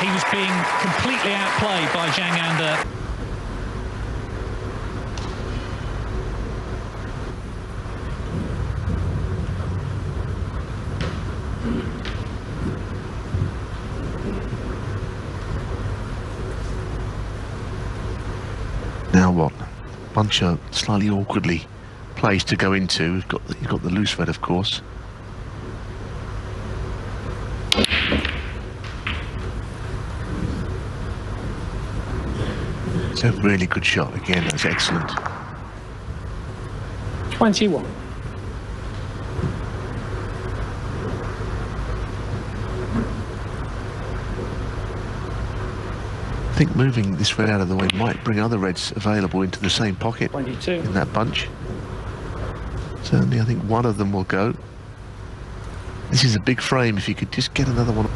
He was being completely outplayed by Zhang. Now what? Bunch of slightly awkwardly placed to go into. You've got the loose red, of course. It's a really good shot again. That's excellent. 21. I think moving this red out of the way might bring other reds available into the same pocket 22. in that bunch. Certainly, I think one of them will go. This is a big frame. If you could just get another one.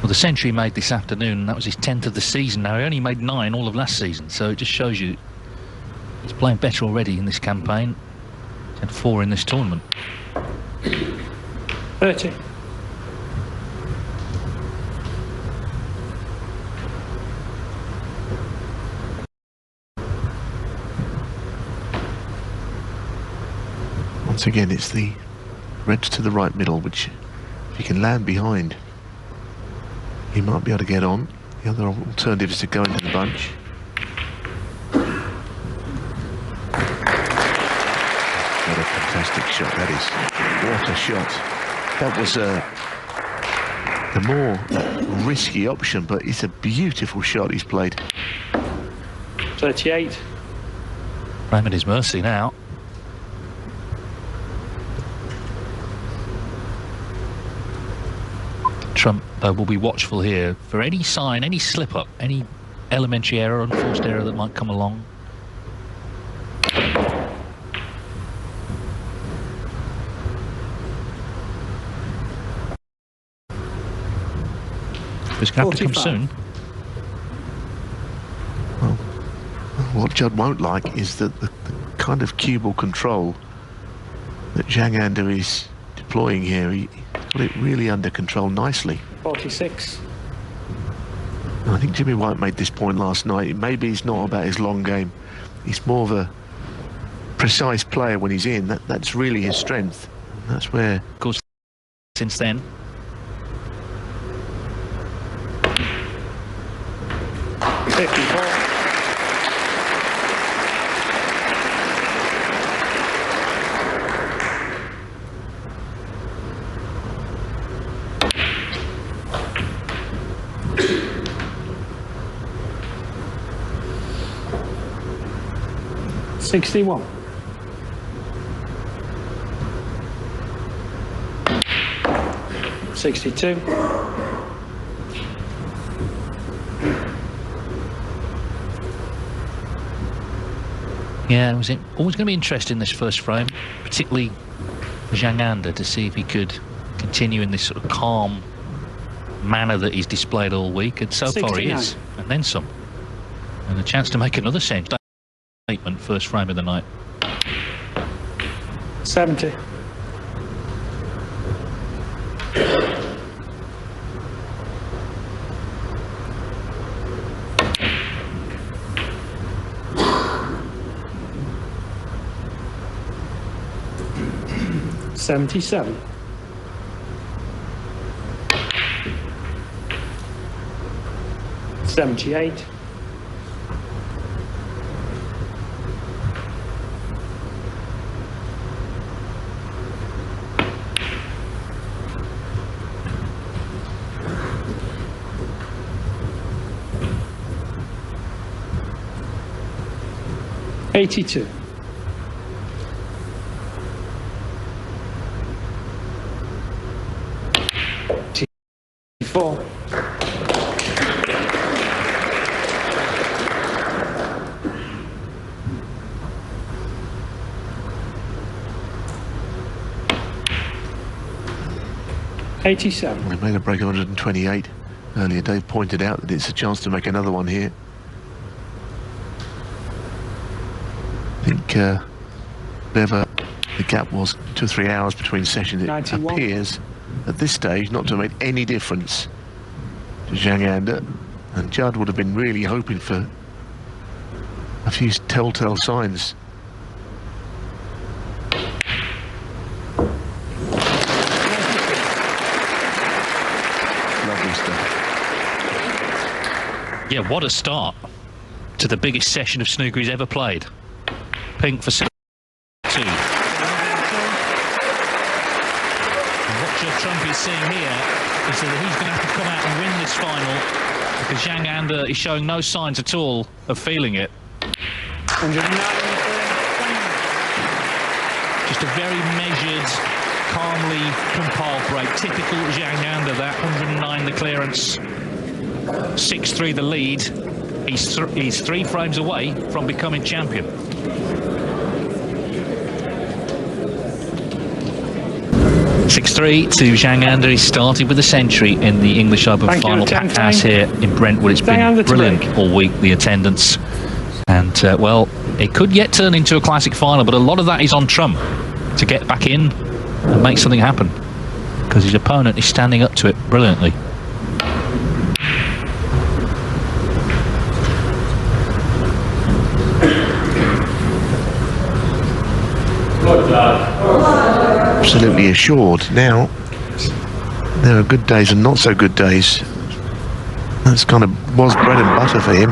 Well, the century made this afternoon, and that was his 10th of the season. Now, he only made 9 all of last season, so it just shows you he's playing better already in this campaign. He's had 4 in this tournament. 30. Once again, it's the reds to the right middle, which if you can land behind, he might be able to get on. The other alternative is to go into the bunch. What a fantastic shot that is. What a shot. That was the more risky option, but it's a beautiful shot he's played. 38. Frame at his mercy now. Trump, though, will be watchful here for any sign, any slip-up, any elementary error, unforced error that might come along. It's going to have to come soon. Well, what Judd won't like is that the kind of cue ball control that Zhang is deploying here, he got it really under control nicely. 46. I think Jimmy White made this point last night. Maybe it's not about his long game. He's more of a precise player when he's in. That's really his strength. And that's where... Of course, since then. $61. $62. Yeah, it was always going to be interesting this first frame, particularly Zhang to see if he could continue in this sort of calm manner that he's displayed all week, and so 69. Far he is, and then some. And a chance to make another statement first frame of the night. 70. $77. $78. $82. $84. $87. Well, he made a break of 128. earlier Dave pointed out that it's a chance to make another one here. I think whatever the gap was, 2 or 3 hours between sessions, it 91. appears at this stage not to make any difference to Zhang, and Judd would have been really hoping for a few telltale signs. Lovely stuff. Yeah, what a start to the biggest session of snooker he's ever played. Pink for 2. And what Judd Trump is seeing here is that he's going to have to come out and win this final, because Zhang is showing no signs at all of feeling it. 109. Just a very measured, calmly compiled break. Typical Zhang, that 109 the clearance, 6-3 the lead. He's 3 frames away from becoming champion. 6-3 to Zhang. He started with a century in the English Open final pass here in Brentwood. It's been brilliant all week, the attendance. And, well, it could yet turn into a classic final, but a lot of that is on Trump to get back in and make something happen, because his opponent is standing up to it brilliantly. Absolutely assured. Now, there are good days and not so good days. That's kind of was bread and butter for him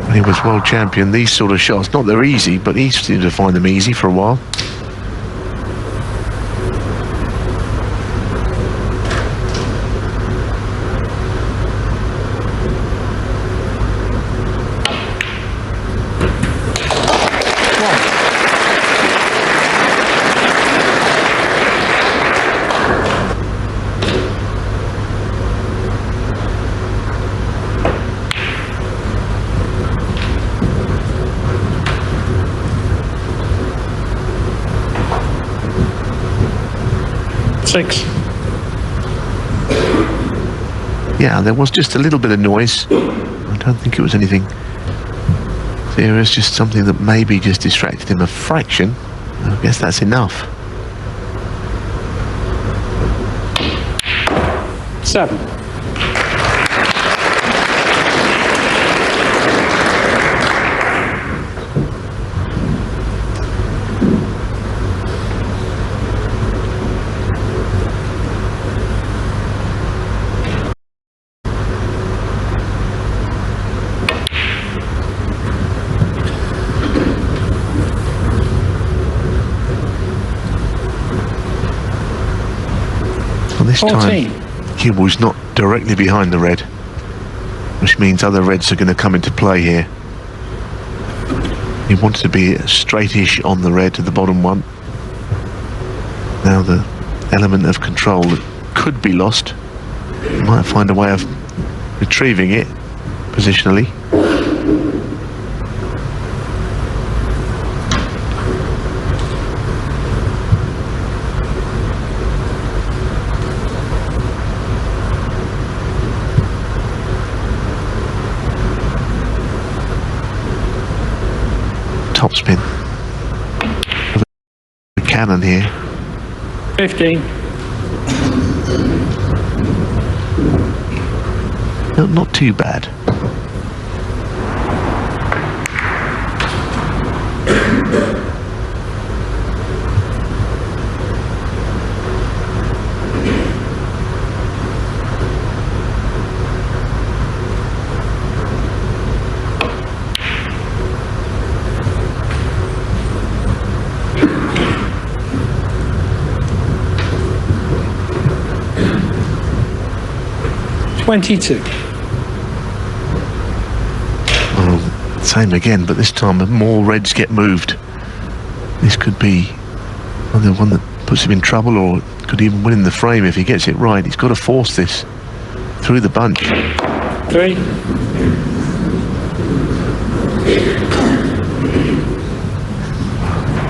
when he was world champion. These sort of shots, not they're easy, but he seemed to find them easy for a while. Yeah, there was just a little bit of noise. I don't think it was anything serious, just something that maybe just distracted him a fraction. I guess that's enough. 7. This time, he was not directly behind the red, which means other reds are going to come into play here. He wanted to be straightish on the red to the bottom one. Now the element of control that could be lost, he might find a way of retrieving it positionally. Topspin. The cannon here. 15. No, not too bad. Well, same again, but this time more reds get moved. This could be the one that puts him in trouble, or could even win in the frame if he gets it right. He's got to force this through the bunch. 3.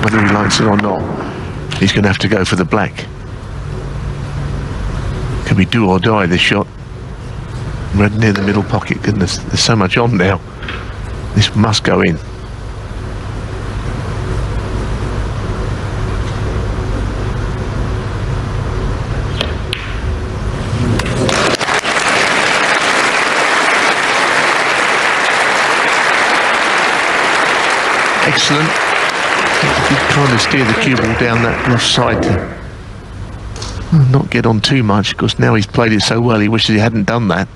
Whether he likes it or not, he's going to have to go for the black. Can be do or die, this shot. Red near the middle pocket. Goodness, there's so much on now. This must go in. Excellent. He's trying to steer the cue ball down that left side to not get on too much, because now he's played it so well he wishes he hadn't done that.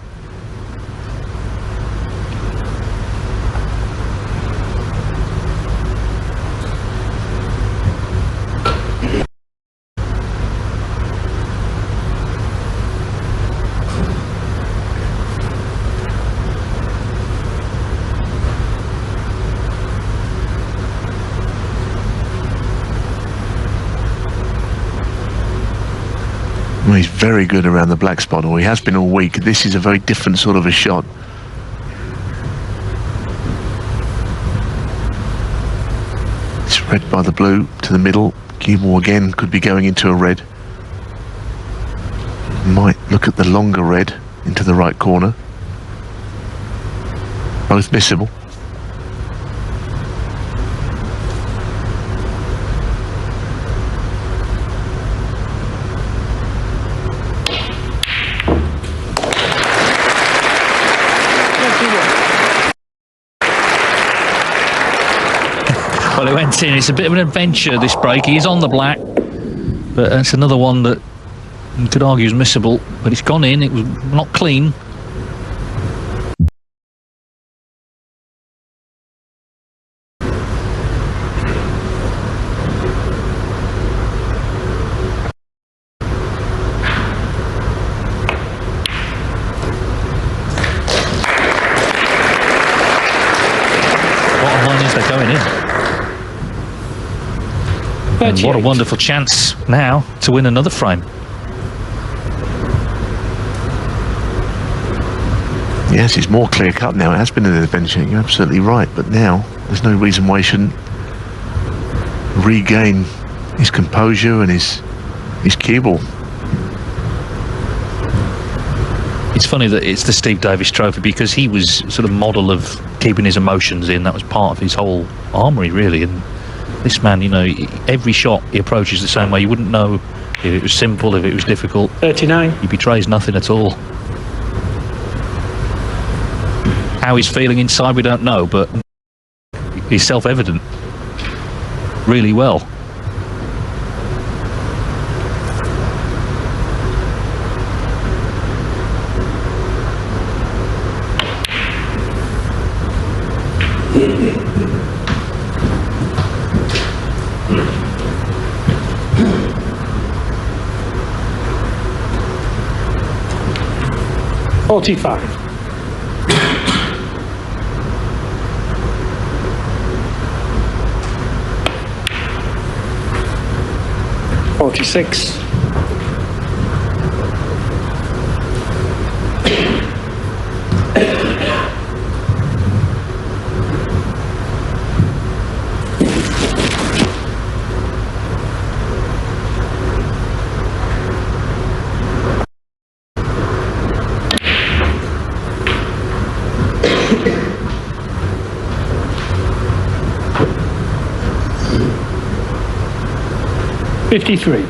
Well, he's very good around the black spot, or he has been all week. This is a very different sort of a shot. It's red by the blue to the middle. Cue ball again could be going into a red. Might look at the longer red into the right corner. Both missable. Well, it went in. It's a bit of an adventure, this break. He is on the black, but that's another one that you could argue is missable. But it's gone in. It was not clean. Bottom line is they're going in. And what a wonderful chance now to win another frame. Yes, it's more clear cut now. It has been an adventure, you're absolutely right, but now there's no reason why he shouldn't regain his composure and his cue ball. It's funny that it's the Steve Davis Trophy, because he was sort of model of keeping his emotions in. That was part of his whole armoury, really. And this man, you know, every shot he approaches the same way. You wouldn't know if it was simple, if it was difficult. 39. He betrays nothing at all. How he's feeling inside, we don't know, but he's self-evident really well. $45. $46. $53.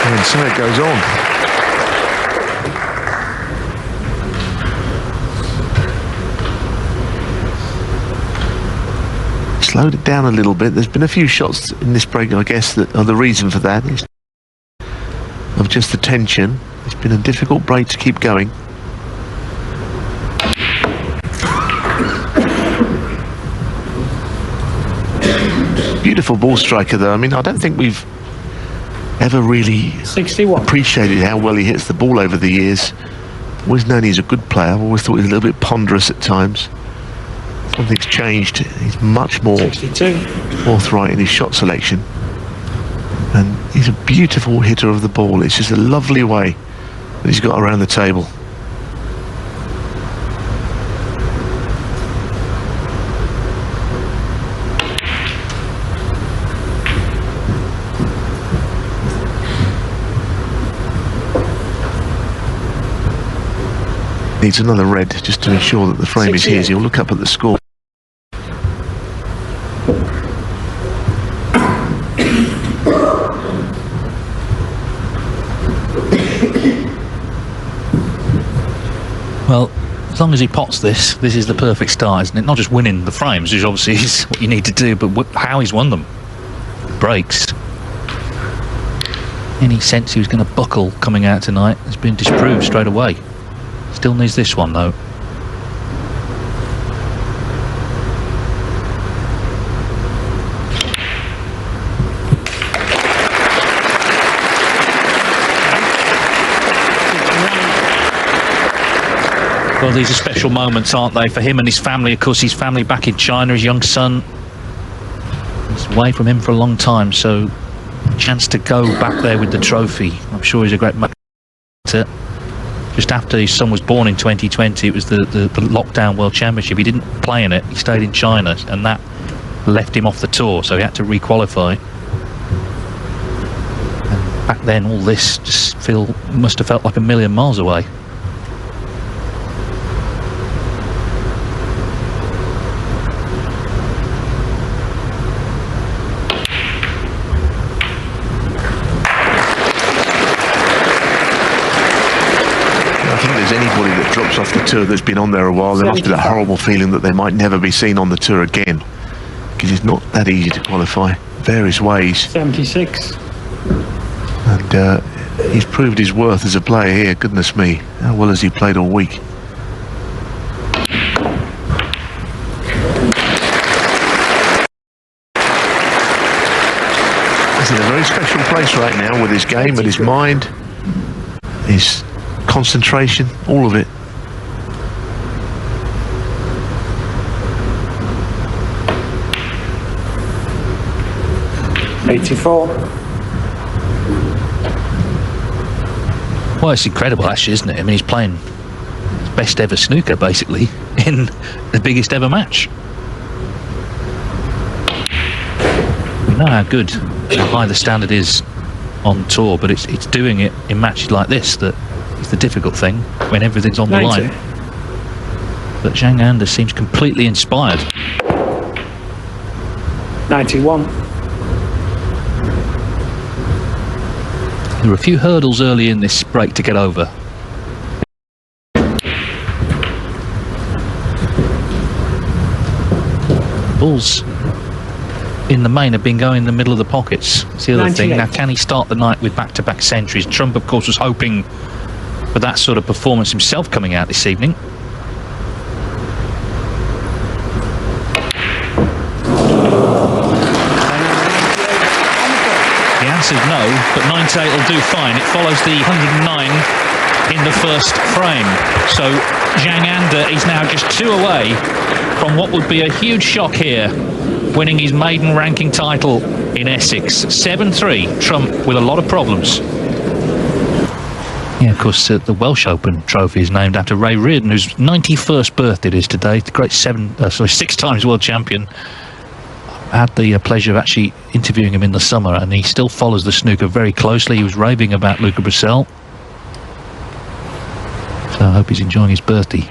And so it goes on. Slowed it down a little bit. There's been a few shots in this break, I guess, that are the reason for that. It's of just the tension. It's been a difficult break to keep going. Beautiful ball striker, though. I mean, I don't think we've ever really 61. appreciated how well he hits the ball over the years. Always known he's a good player. I've always thought he's a little bit ponderous at times. Something's changed. He's much more 62. forthright in his shot selection. And he's a beautiful hitter of the ball. It's just a lovely way that he's got around the table. Needs another red just to ensure that the frame is his. He'll look up at the score. Well, as long as he pots this is the perfect start, isn't it? Not just winning the frames, which obviously is what you need to do, but how he's won them. Breaks. Any sense he was going to buckle coming out tonight has been disproved straight away. Still needs this one, though. Well, these are special moments, aren't they, for him and his family? Of course, his family back in China, his young son is away from him for a long time, so chance to go back there with the trophy. I'm sure he's a great man. Just after his son was born in 2020, it was the lockdown World Championship. He didn't play in it. He stayed in China, and that left him off the tour, so he had to re-qualify. And back then, all this just must have felt like a million miles away. Anybody that drops off the tour that's been on there a while, there must be that horrible feeling that they might never be seen on the tour again, because it's not that easy to qualify various ways. 76. And he's proved his worth as a player here. Goodness me, how well has he played all week? He's in a very special place right now with his game and his mind, his concentration, all of it. $84. Well, it's incredible, actually, isn't it? I mean, he's playing his best ever snooker, basically, in the biggest ever match. We know how good, how high the standard is on tour, but it's doing it in matches like this that is the difficult thing, when everything's on the 90. line. But Zhang Anda seems completely inspired. 91. There were a few hurdles early in this break to get over. Balls in the main have been going in the middle of the pockets. It's the other thing. 98. Now, can he start the night with back-to-back centuries? Trump, of course, was hoping for that sort of performance himself coming out this evening. The answer's no, but 98 will do fine. It follows the 109 in the first frame. So Zhang Anda is now just 2 away from what would be a huge shock here, winning his maiden ranking title in Essex. 7-3, Trump with a lot of problems. Yeah, of course, the Welsh Open trophy is named after Ray Reardon, whose 91st birthday it is today. The great 6 times world champion. I had the pleasure of actually interviewing him in the summer, and he still follows the snooker very closely. He was raving about Luca Brissell. So I hope he's enjoying his birthday.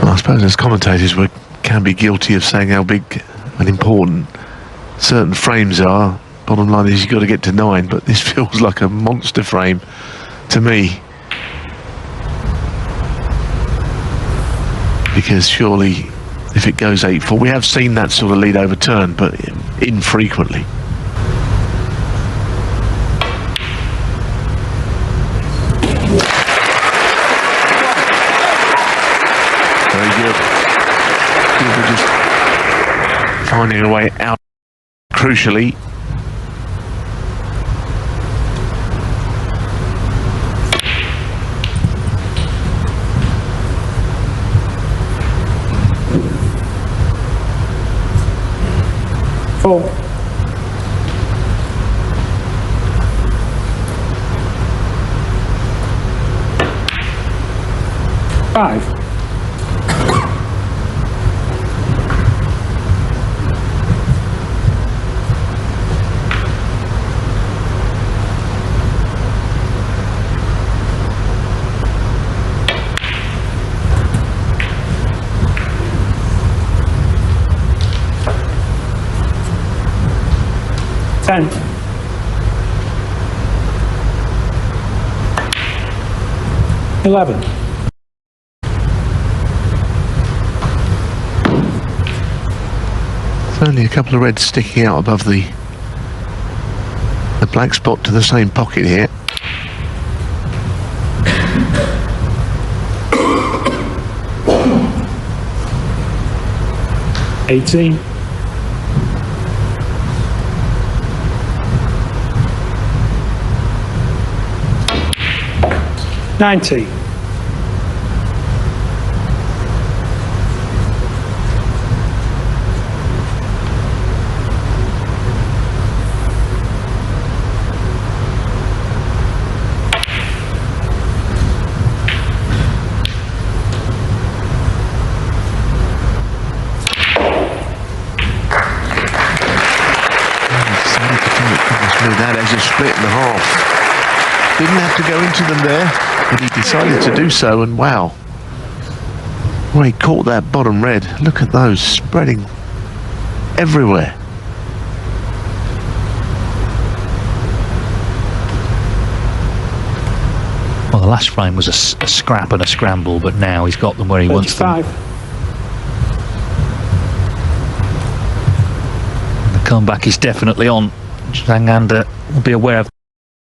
I suppose as commentators we can be guilty of saying how big and important certain frames are. Bottom line is you've got to get to 9, but this feels like a monster frame to me, because surely if it goes 8-4. We have seen that sort of lead overturned, but infrequently. Very good. We're just finding a way out crucially. Four. Five. Ten. 11. There's only a couple of reds sticking out above the black spot to the same pocket here. $18. 90. That as a split in half. Didn't have to go into them there, but he decided to do so, and wow. Well, he caught that bottom red. Look at those spreading everywhere. Well, the last frame was a scrap and a scramble, but now he's got them where he wants them. And the comeback is definitely on. Zhang will be aware of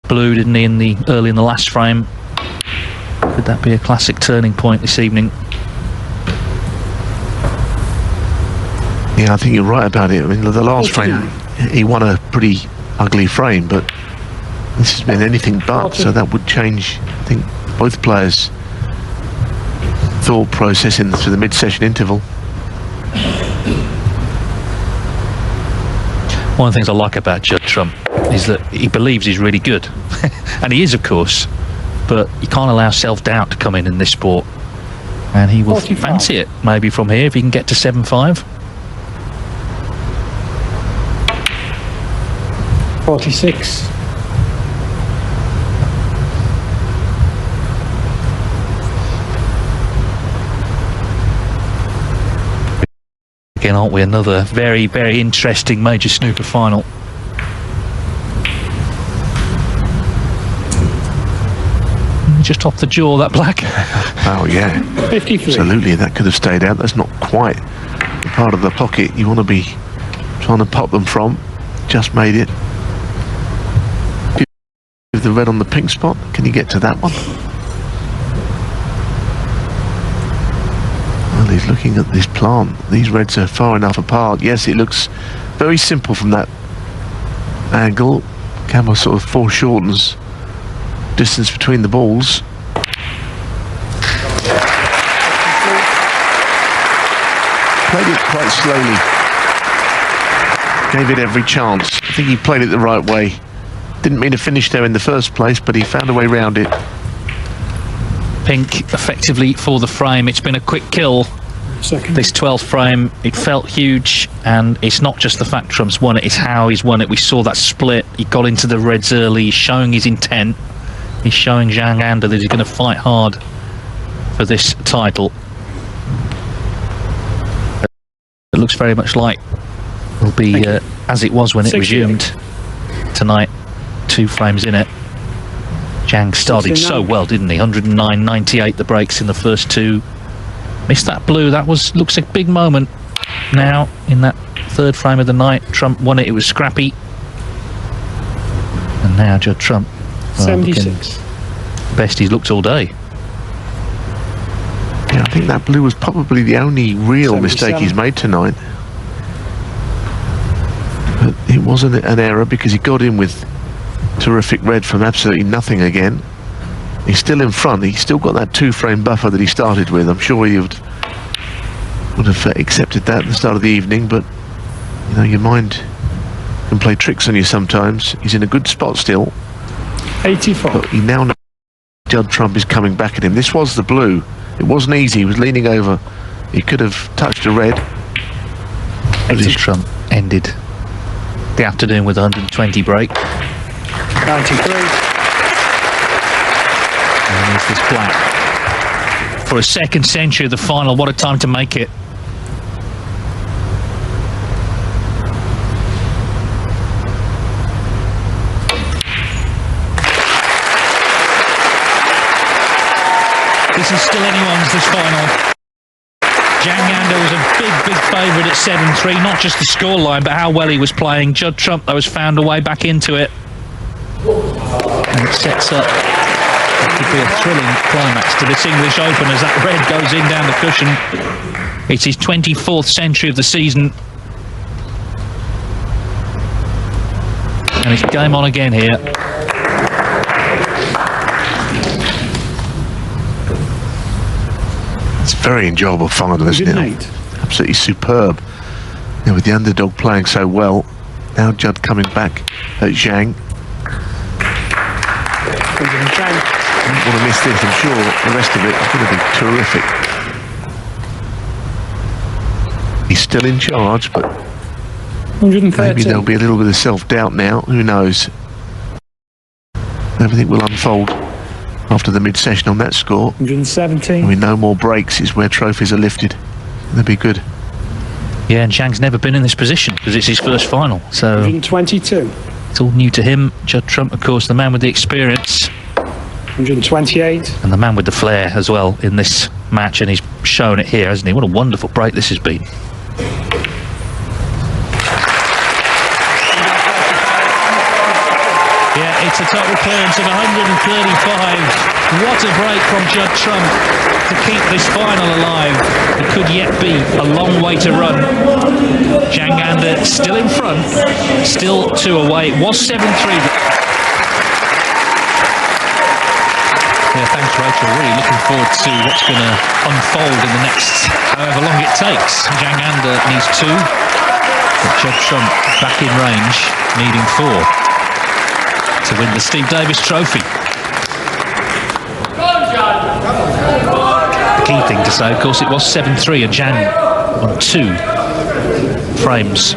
blue, didn't he, early in the last frame. Could that be a classic turning point this evening? Yeah, I think you're right about it. I mean, the last frame, he won a pretty ugly frame, but this has been anything but, so that would change, I think, both players' thought process through the mid-session interval. One of the things I like about Judd Trump is that he believes he's really good. And he is, of course, but you can't allow self-doubt to come in this sport. And he will 45. fancy it, maybe from here, if he can get to 7-5. 46. Again, aren't we? Another very, very interesting major snooker final. Just off the jaw, that black. Oh yeah, 53. Absolutely, that could have stayed out. That's not quite the part of the pocket you want to be trying to pop them from. Just made it. Give the red on the pink spot. Can you get to that one? Well, he's looking at this plant. These reds are far enough apart. Yes, it looks very simple from that angle. Camera sort of foreshortens distance between the balls. Played it quite slowly. Gave it every chance. I think he played it the right way. Didn't mean to finish there in the first place, but he found a way around it. Pink effectively for the frame. It's been a quick kill. Second. This 12th frame, it felt huge, and it's not just the fact Trump's won it, it's how he's won it. We saw that split. He got into the reds early. He's showing his intent. He's showing Zhang that he's going to fight hard for this title. It looks very much like will be as it was when it resumed tonight. 2 frames in it. Zhang started so well, didn't he? 109.98 the breaks in the first 2. Missed that blue. That looks a big moment now in that third frame of the night. Trump won it. It was scrappy. And now Judd Trump. 76. Best he's looked all day. Yeah, I think that blue was probably the only real mistake he's made tonight. But it wasn't an error because he got in with terrific red from absolutely nothing again. He's still in front. He's still got that 2-frame buffer that he started with. I'm sure he would have accepted that at the start of the evening, but you know, your mind can play tricks on you sometimes. He's in a good spot still. 84. But he now knows Judd Trump is coming back at him. This was the blue. It wasn't easy. He was leaning over. He could have touched a red. Judd Trump ended the afternoon with 120 break. 93. And there's this black. For a second century of the final, what a time to make it. This is still anyone's, this final. Zhang was a big favourite at 7-3, not just the scoreline, but how well he was playing. Judd Trump, though, has found a way back into it. And it sets up what could be a thrilling climax to this English Open as that red goes in down the cushion. It's his 24th century of the season. And it's game on again here. It's a very enjoyable final, isn't it? Absolutely superb. You know, with the underdog playing so well. Now Judd coming back at Zhang. I don't want to miss this. I'm sure the rest of it is going to be terrific. He's still in charge, but 130. maybe there'll be a little bit of self-doubt now. Who knows? Everything will unfold after the mid-session on that score. 117. I mean, no more breaks is where trophies are lifted. That'd be good. Yeah, and Zhang's never been in this position because it's his first final. So 122. it's all new to him. Judd Trump, of course, the man with the experience. 128. And the man with the flair as well in this match, and he's shown it here, hasn't he? What a wonderful break this has been. Yeah, it's a total clearance of 135. What a break from Judd Trump to keep this final alive. It could yet be a long way to run. Zhang still in front, still 2 away. It was 7-3. Yeah, thanks, Rachel. Really looking forward to what's going to unfold in the next however long it takes. Zhang needs 2, but Judd Trump back in range, needing 4 to win the Steve Davis Trophy. The key thing to say, of course, it was 7-3, and Zhang on 2 frames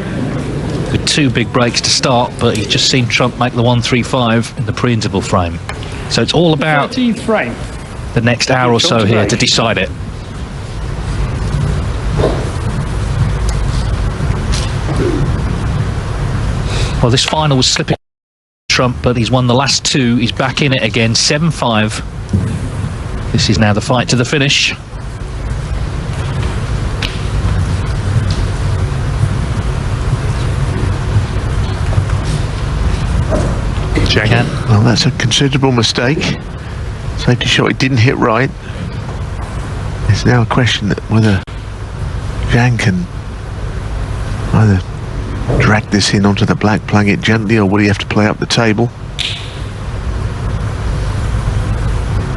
with 2 big breaks to start, but he's just seen Trump make the 135 in the pre-interval frame. So it's all about 13th frame. the next hour or so here to decide it. Well, this final was slipping Trump, but he's won the last 2. He's back in it again, 7-5. This is now the fight to the finish. Zhang. Well, that's a considerable mistake. Safety shot, it didn't hit right. It's now a question that whether Zhang can either drag this in onto the black, playing it gently, or would he have to play up the table?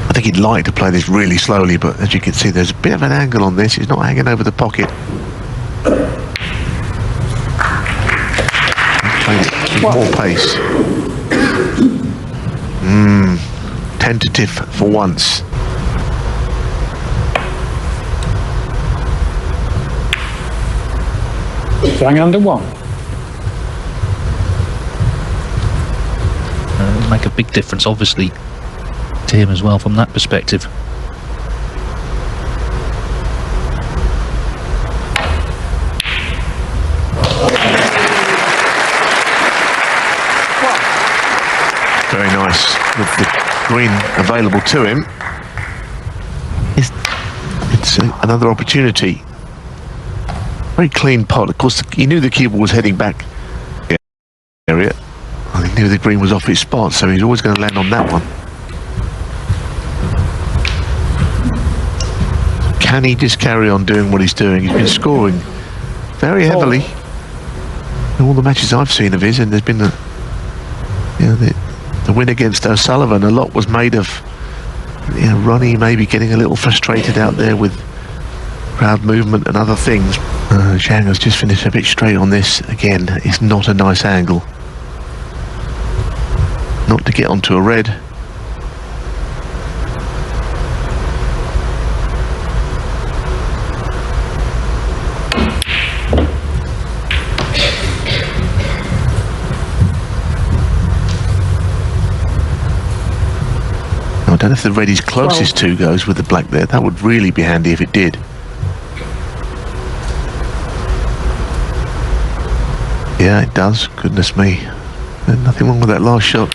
I think he'd like to play this really slowly, but as you can see, there's a bit of an angle on this. He's not hanging over the pocket. Played it with more pace. Tentative for once. Zhang under 1. It'll make a big difference, obviously, to him as well from that perspective. Very nice with the green available to him. It's another opportunity. Very clean pot. Of course, he knew the cue ball was heading back area. And he knew the green was off its spot, so he's always going to land on that one. Can he just carry on doing what he's doing? He's been scoring very heavily in all the matches I've seen of his, and there's been the win against O'Sullivan. A lot was made of Ronnie maybe getting a little frustrated out there with crowd movement and other things. Zhang has just finished a bit straight on this. Again, it's not a nice angle. Not to get onto a red. I don't know if the red he's closest to goes with the black there. That would really be handy if it did. Yeah, it does. Goodness me. There's nothing wrong with that last shot.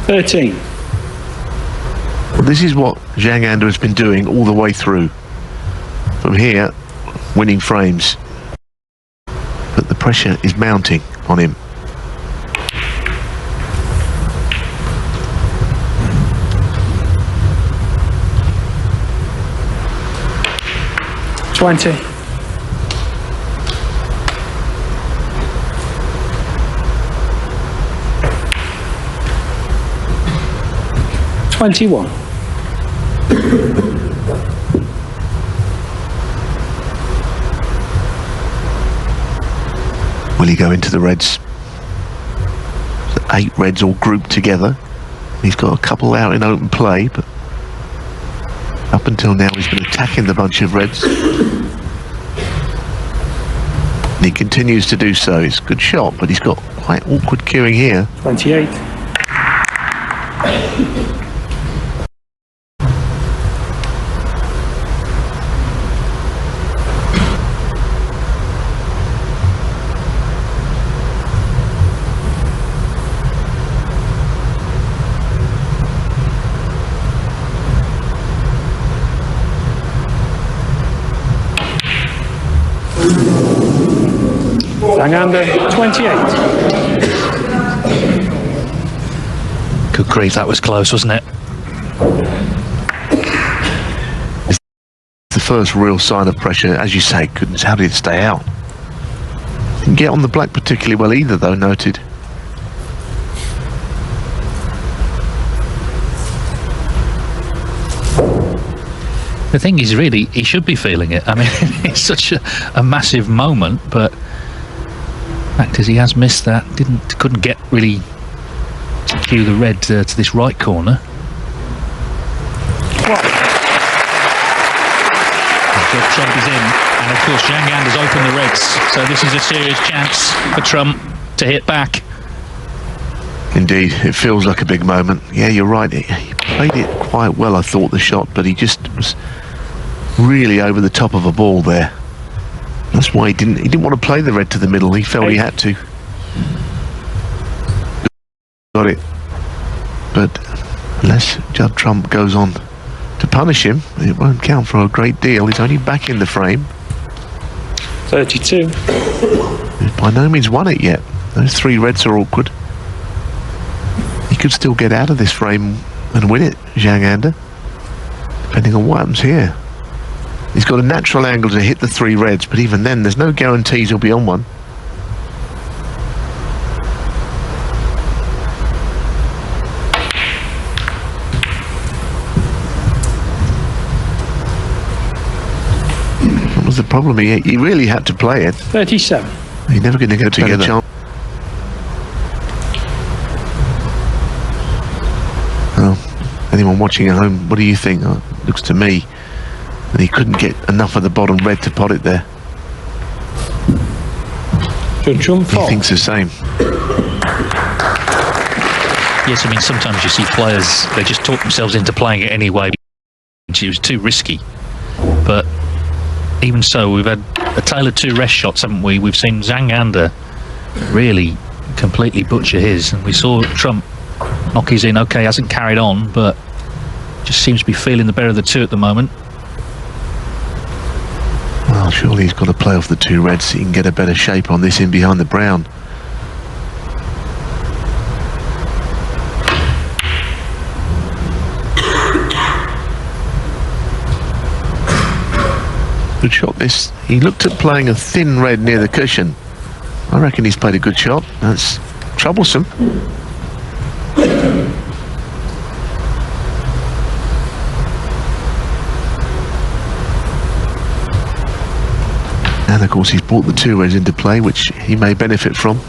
13. Well, this is what Zhang Anda has been doing all the way through. From here, winning frames. But the pressure is mounting on him. $20. $21. Will he go into the reds? 8 reds all grouped together. He's got a couple out in open play, but up until now he's been attacking the bunch of reds. And he continues to do so. It's a good shot, but he's got quite awkward queuing here. 28. Zhang Anda, 28. Good grief, that was close, wasn't it? It's the first real sign of pressure. As you say, goodness, how did it stay out? Didn't get on the black particularly well either, though, noted. The thing is, really, he should be feeling it. I mean, it's such a massive moment, but the fact is he has missed that. Couldn't get really to cue the red to this right corner. Judd Trump is in, and of course Zhang has opened the reds, so this is a serious chance for Trump to hit back. Indeed, it feels like a big moment. Yeah, you're right. He played it quite well, I thought, the shot, but he just was really over the top of a ball there. That's why he didn't want to play the red to the middle. He felt he had to. Got it. But unless Judd Trump goes on to punish him, it won't count for a great deal. He's only back in the frame. 32. He's by no means won it yet. Those 3 reds are awkward. He could still get out of this frame and win it, Zhang Anda, depending on what happens here. He's got a natural angle to hit the 3 reds, but even then, there's no guarantees he'll be on one. What was the problem? He really had to play it. 37. He's never going to go together. Well, anyone watching at home, what do you think? Oh, it looks to me that he couldn't get enough of the bottom red to pot it there. He thinks the same. Yes, I mean, sometimes you see players, they just talk themselves into playing it anyway. It was too risky. But even so, we've had a tale of 2 rest shots, haven't we? We've seen Zhang Anda really completely butcher his, and we saw Trump knock his in. Okay, hasn't carried on, but just seems to be feeling the better of the 2 at the moment. Well, surely he's got to play off the 2 reds so he can get a better shape on this in behind the brown. Good shot this. He looked at playing a thin red near the cushion. I reckon he's played a good shot. That's troublesome. And of course he's brought the 2 reds into play, which he may benefit from.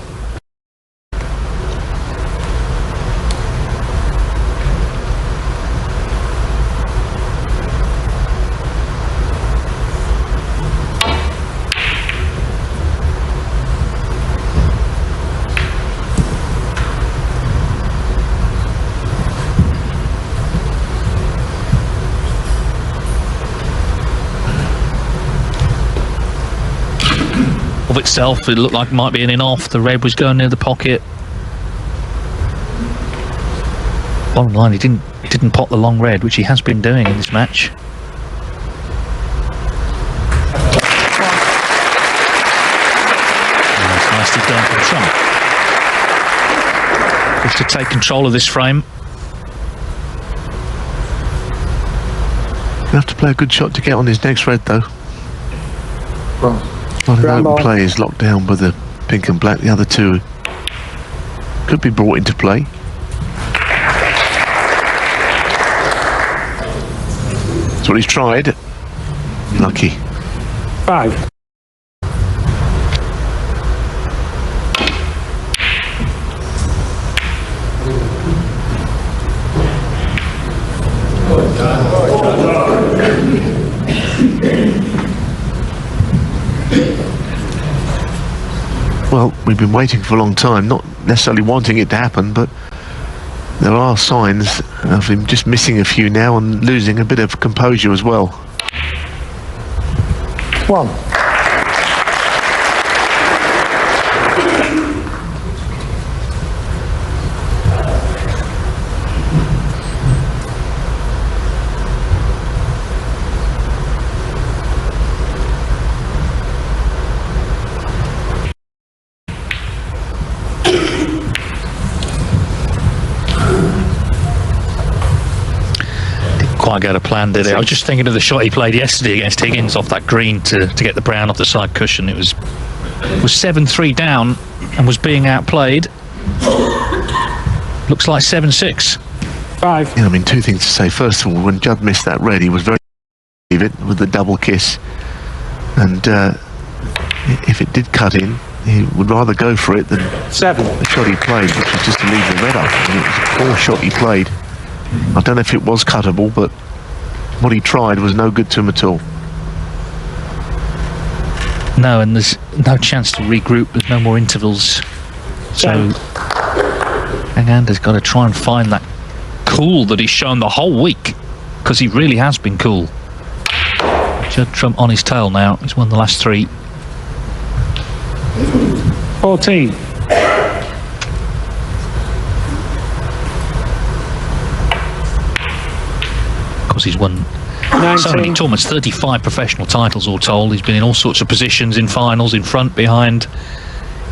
Of itself, it looked like it might be in off. The red was going near the pocket. Bottom line, he didn't pot the long red, which he has been doing in this match. And that's nicely done from Trump. Just to take control of this frame. He'll have to play a good shot to get on his next red, though. Well, Well, an open play is locked down by the pink and black. The other 2 could be brought into play. That's what he's tried. Lucky. 5. Well, we've been waiting for a long time, not necessarily wanting it to happen, but there are signs of him just missing a few now and losing a bit of composure as well. 1. Quite go to plan, did it? I was just thinking of the shot he played yesterday against Higgins off that green to get the brown off the side cushion. It was 7-3 down and was being outplayed. Looks like 7-6. 5. Yeah, I mean, 2 things to say. First of all, when Judd missed that red, he was very with the double kiss, and if it did cut in, he would rather go for it than 7. the shot he played, which was just to leave the red up. I mean, it was a poor shot he played. I don't know if it was cuttable, but what he tried was no good to him at all. No, and there's no chance to regroup. There's no more intervals. So Anganda's got to try and find that cool that he's shown the whole week, because he really has been cool. Judd Trump on his tail now. He's won the last 3. 14. Of course, he's won 19. so many tournaments, 35 professional titles all told. He's been in all sorts of positions, in finals, in front, behind.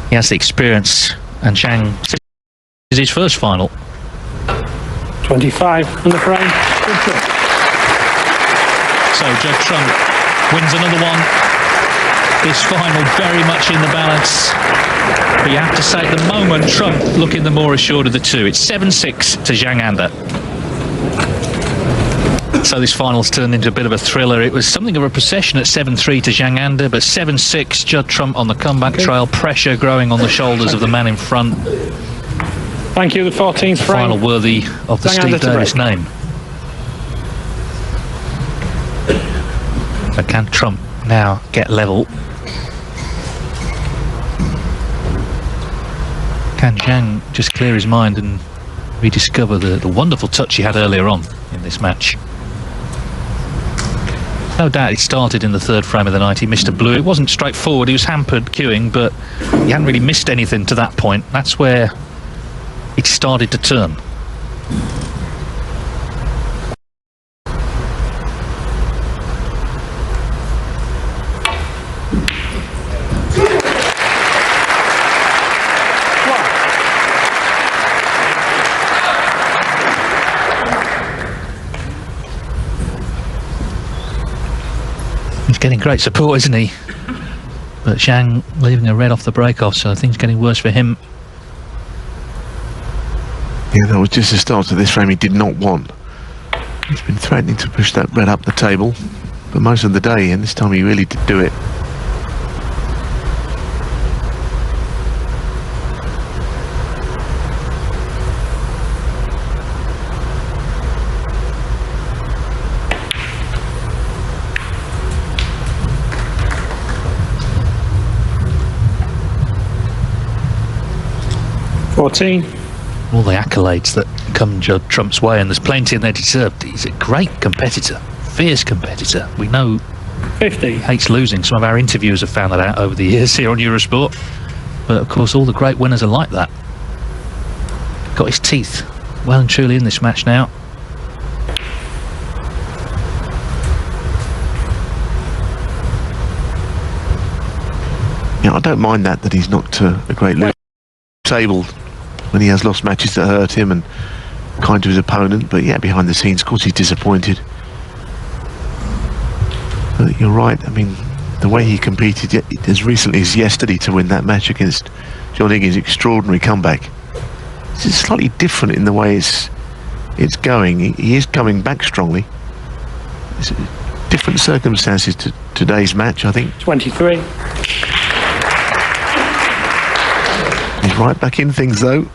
He has the experience, and Zhang is his first final. 25 on the frame. So Judd Trump wins another one. This final very much in the balance. But you have to say, at the moment, Trump looking the more assured of the 2. It's 7-6 to Zhang Anda. So this final's turned into a bit of a thriller. It was something of a procession at 7-3 to Zhang Anda, but 7-6, Judd Trump on the comeback trail. Pressure growing on the shoulders of the man in front. Thank you, the 14th frame. Final worthy of the Zhang Steve Anda to Davis break. name. So can Trump now get level? Can Zhang just clear his mind and rediscover the wonderful touch he had earlier on in this match? No doubt he started in the 3rd frame of the night. He missed a blue. It wasn't straightforward. He was hampered queuing, but he hadn't really missed anything to that point. That's where it started to turn. getting great support, isn't he? But Zhang leaving a red off the break-off, so things getting worse for him. Yeah, that was just the start to this frame he did not want. He's been threatening to push that red up the table for most of the day, and this time he really did do it. All the accolades that come Judd Trump's way, and there's plenty and they're deserved. He's a great competitor, fierce competitor. We know 50. He hates losing. Some of our interviewers have found that out over the years here on Eurosport. But of course, all the great winners are like that. Got his teeth well and truly in this match now. Yeah, I don't mind that he's not a great loser. Table when he has lost matches that hurt him and kind to his opponent, but yeah, behind the scenes, of course, he's disappointed. But you're right. I mean, the way he competed as recently as yesterday to win that match against John Higgins, extraordinary comeback. This is slightly different in the way it's going. He is coming back strongly. It's different circumstances to today's match, I think. 23. He's right back in things, though.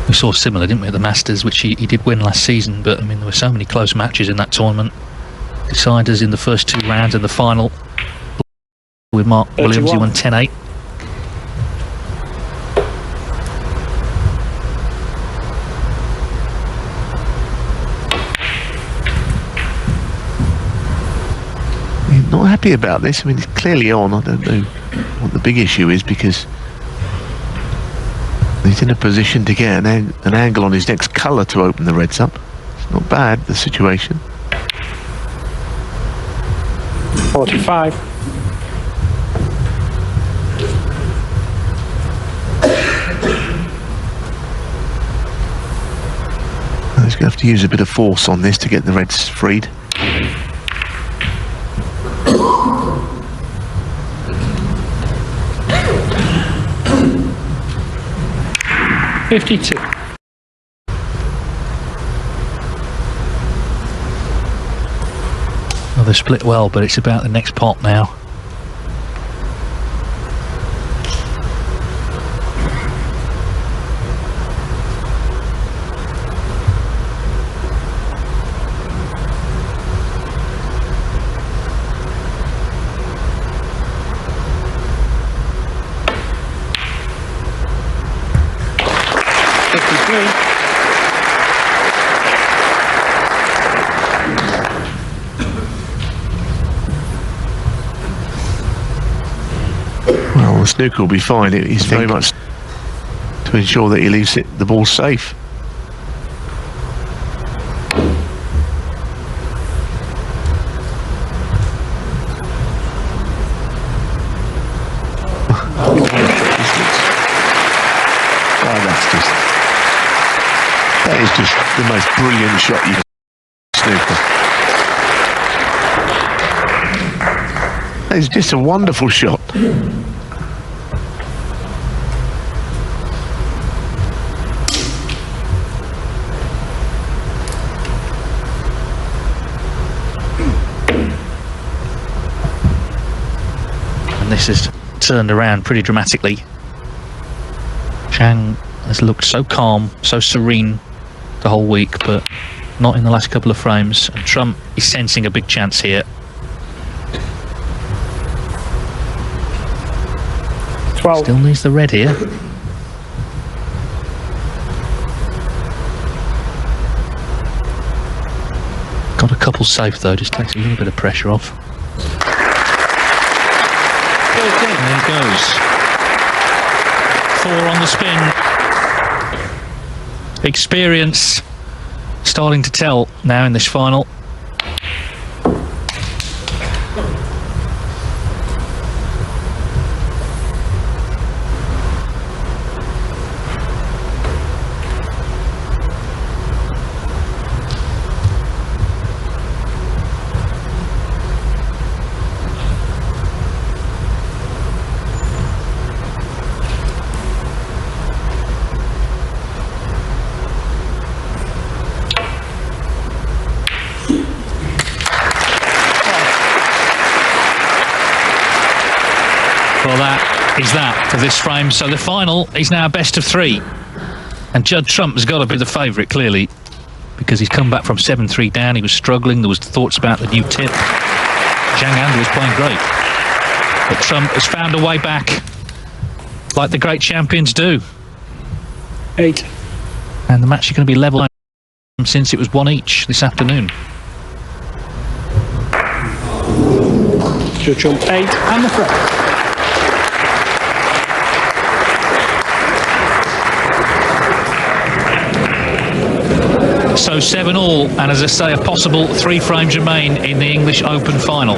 We saw similar, didn't we, at the Masters, which he did win last season, but I mean there were so many close matches in that tournament. Deciders in the first two rounds and the final. With Mark 31. Williams, he won 10-8. He's not happy about this. I mean, he's clearly on. I don't know what the big issue is, because he's in a position to get an angle on his next colour to open the reds up. It's not bad, the situation. 45. He's going to have to use a bit of force on this to get the reds freed. $52. Well, they've split well, but it's about the next pot now. Well, the snooker will be fine. He's very much to ensure that he leaves the ball safe. That is just the most brilliant shot you can snooker. That is just a wonderful shot. And this has turned around pretty dramatically. Zhang has looked so calm, so serene the whole week, but not in the last couple of frames. And Trump is sensing a big chance here. 12. Still needs the red here. Got a couple safe though, just takes a little bit of pressure off. There he goes. 4 on the spin. Experience starting to tell now in this final. is that for this frame. So the final is now best of 3. And Judd Trump has got to be the favourite, clearly, because he's come back from 7-3 down. He was struggling. There was thoughts about the new tip. Zhang was playing great. But Trump has found a way back, like the great champions do. 8. And the match is going to be level since it was 1 each this afternoon. Judd Trump 8 and the frame. So 7-all, and as I say, a possible 3 frames remain in the English Open final.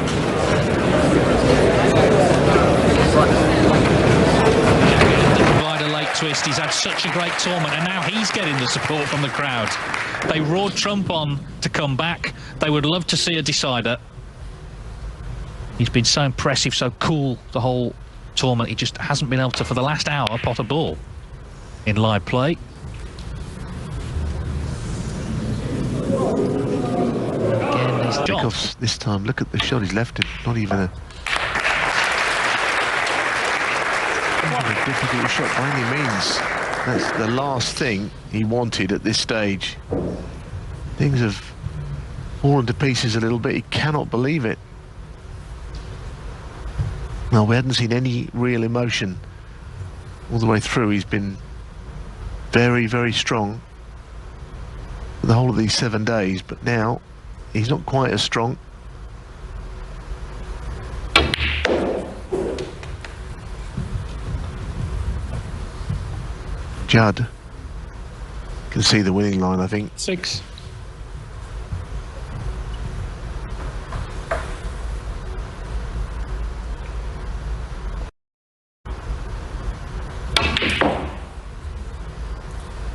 Provide a late twist. He's had such a great tournament, and now he's getting the support from the crowd. They roared Trump on to come back. They would love to see a decider. He's been so impressive, so cool the whole tournament. He just hasn't been able to, for the last hour, pot a ball in live play. Because this time, look at the shot he's left him. Not even a difficult shot by any means. That's the last thing he wanted at this stage. Things have fallen to pieces a little bit. He cannot believe it. Well, we hadn't seen any real emotion all the way through. He's been very, very strong for the whole of these 7 days, but now he's not quite as strong. Judd can see the winning line, I think. 6.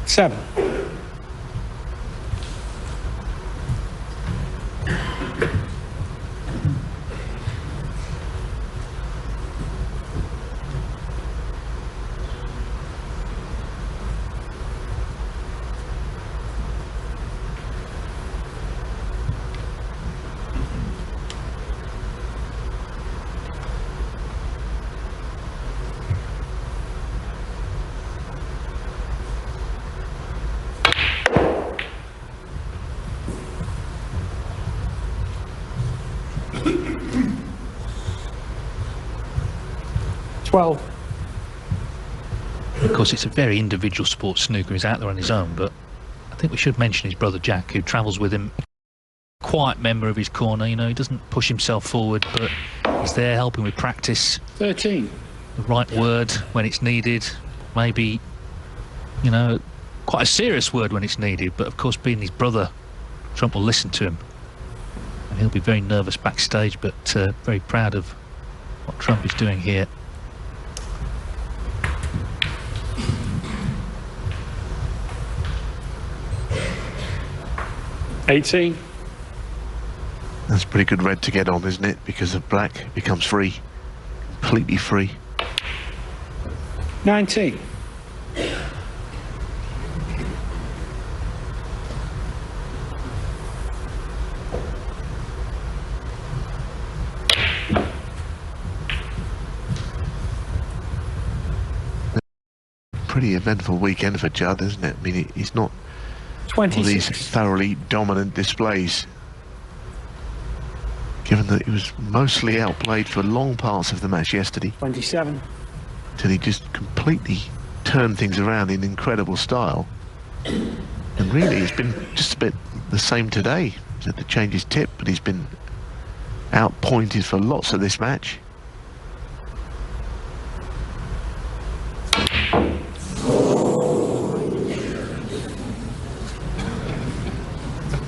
Seven. Twelve. Of course, it's a very individual sport. Snooker is out there on his own, but I think we should mention his brother Jack, who travels with him. Quiet member of his corner, you know, he doesn't push himself forward, but he's there helping with practice. 13. The right word when it's needed, maybe, you know, quite a serious word when it's needed, but of course, being his brother, Trump will listen to him. And he'll be very nervous backstage, but very proud of what Trump is doing here. 18. That's pretty good red to get on, isn't it? Because of black, it becomes free. Completely free. 19. Pretty eventful weekend for Judd, isn't it? I mean, he's not 26. all these thoroughly dominant displays, given that he was mostly outplayed for long parts of the match yesterday. 27. Till he just completely turned things around in incredible style. And really, it's been just a bit the same today. He's had to change his tip, but he's been outpointed for lots of this match.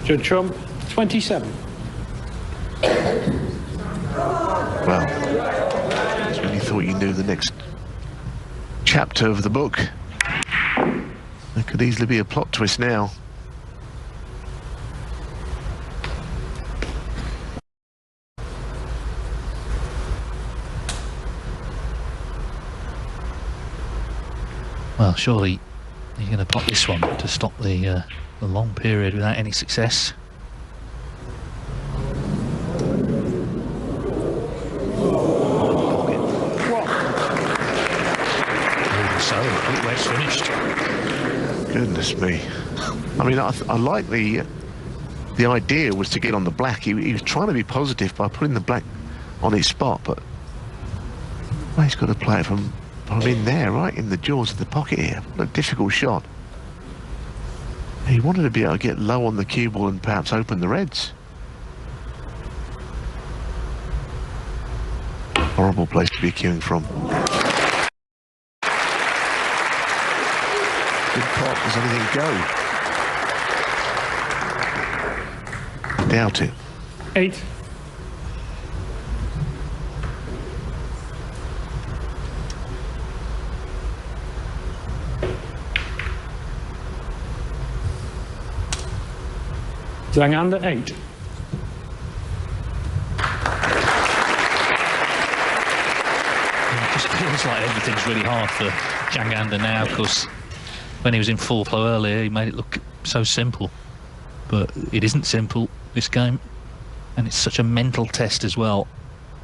Judd Trump, 27. Well, it's when you thought you knew the next chapter of the book. There could easily be a plot twist now. Well, surely he's going to pop this one to stop the long period without any success. finished. Goodness me. I mean, I like the idea was to get on the black. He was trying to be positive by putting the black on its spot, but well, he's got to play it from in there, right in the jaws of the pocket here. What a difficult shot. He wanted to be able to get low on the cue ball and perhaps open the reds. Horrible place to be cueing from. Good pot. Does anything go? Doubt it. 8. Zhang under 8. It just feels like everything's really hard for Zhang now. Of course, when he was in full flow earlier, he made it look so simple. But it isn't simple, this game. And it's such a mental test as well.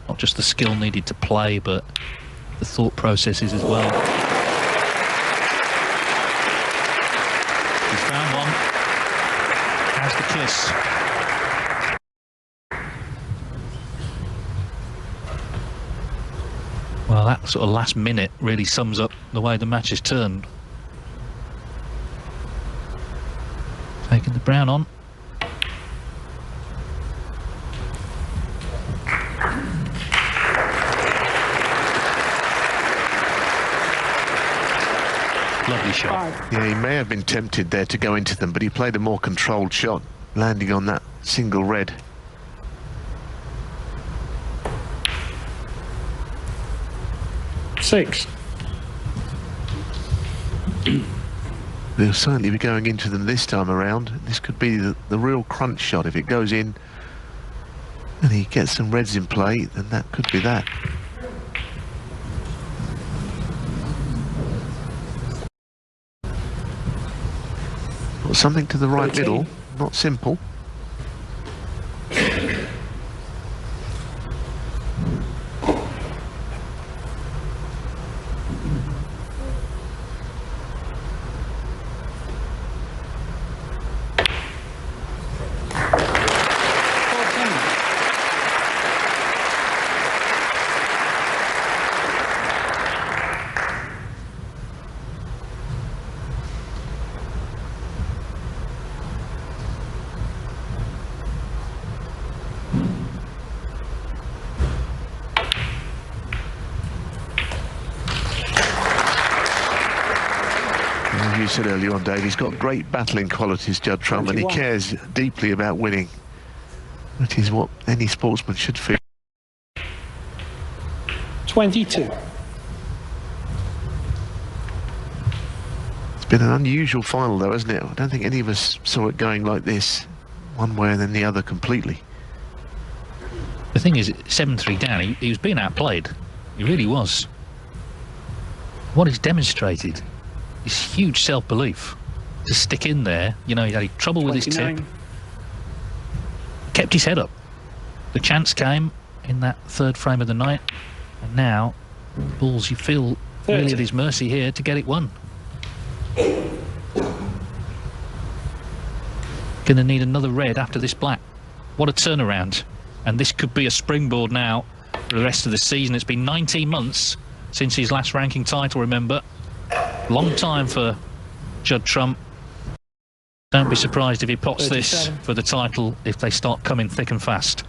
Not just the skill needed to play, but the thought processes as well. He's found one. How's the kiss? Well, that sort of last minute really sums up the way the match has turned. Taking the brown on. Lovely shot. Yeah, he may have been tempted there to go into them, but he played a more controlled shot, landing on that single red. Six. They'll certainly be going into them this time around. This could be the real crunch shot. If it goes in and he gets some reds in play, then that could be that. Got something to the right 13. middle, not simple. As you said earlier on, Dave, he's got great battling qualities, Judd Trump, and he cares deeply about winning. That is what any sportsman should feel. 22. It's been an unusual final, though, hasn't it? I don't think any of us saw it going like this, one way and then the other completely. The thing is, 7-3 down, he was being outplayed. He really was. What he's demonstrated is huge self-belief. To stick in there, you know, he had trouble with his tip. Kept his head up. The chance came in that third frame of the night, and now balls, you feel, really at his mercy here to get it won. Gonna need another red after this black. What a turnaround. And this could be a springboard now for the rest of the season. It's been 19 months since his last ranking title, remember. Long time for Judd Trump. Don't be surprised if he pots 37. this for the title if they start coming thick and fast.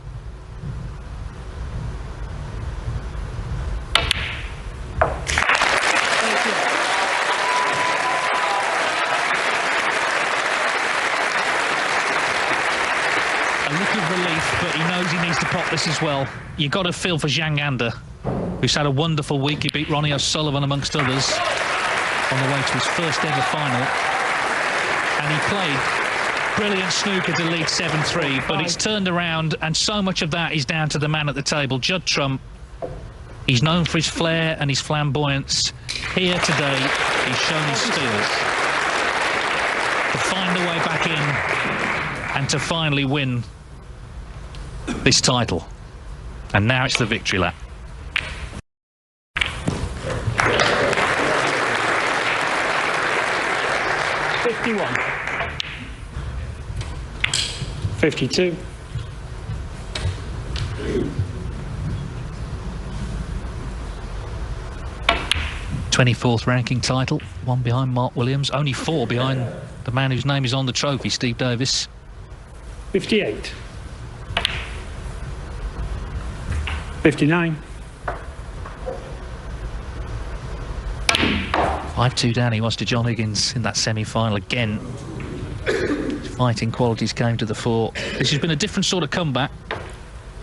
A look of relief, but he knows he needs to pot this as well. You've got to feel for Zhang, who's had a wonderful week. He beat Ronnie O'Sullivan, amongst others, on the way to his first ever final. And he played brilliant snooker to lead 7-3, but it's turned around, and so much of that is down to the man at the table, Judd Trump. He's known for his flair and his flamboyance. Here today, he's shown his skills to find a way back in and to finally win this title. And now it's the victory lap. 51. 52. 24th ranking title, one behind Mark Williams, only 4 behind the man whose name is on the trophy, Steve Davis. 58. 59. 5-2 down he was to John Higgins in that semi-final again. His fighting qualities came to the fore. This has been a different sort of comeback.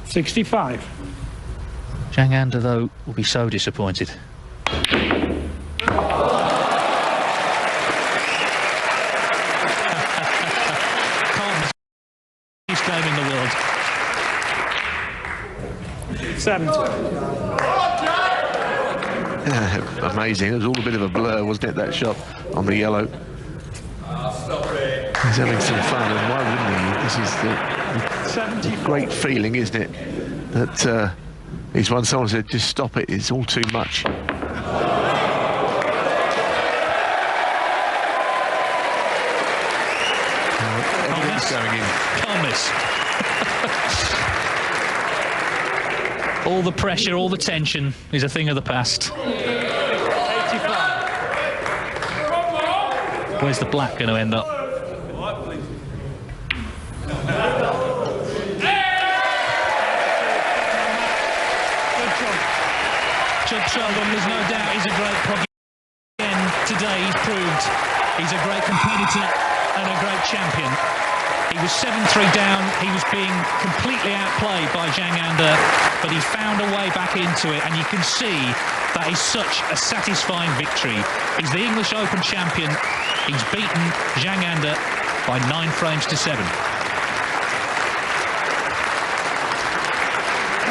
65. Zhang Anda, though, will be so disappointed. Calmest game in the world. 70. Yeah, amazing. It was all a bit of a blur, wasn't it, that shot on the yellow? He's having some fun, and why wouldn't he? This is the great feeling, isn't it? That he's one someone said, just stop it, it's all too much. Everything's going in. Calmness. All the pressure, all the tension is a thing of the past. 85. Where's the black going to end up? Judd, there's no doubt he's a great project. Again, today he's proved he's a great competitor and a great champion. He was 7-3 down, he was being completely outplayed by Zhang Anda, but he found a way back into it, and you can see that is such a satisfying victory. He's the English Open champion, he's beaten Zhang Anda by 9 frames to 7.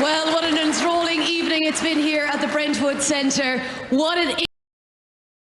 Well, what an enthralling evening it's been here at the Brentwood Centre. What an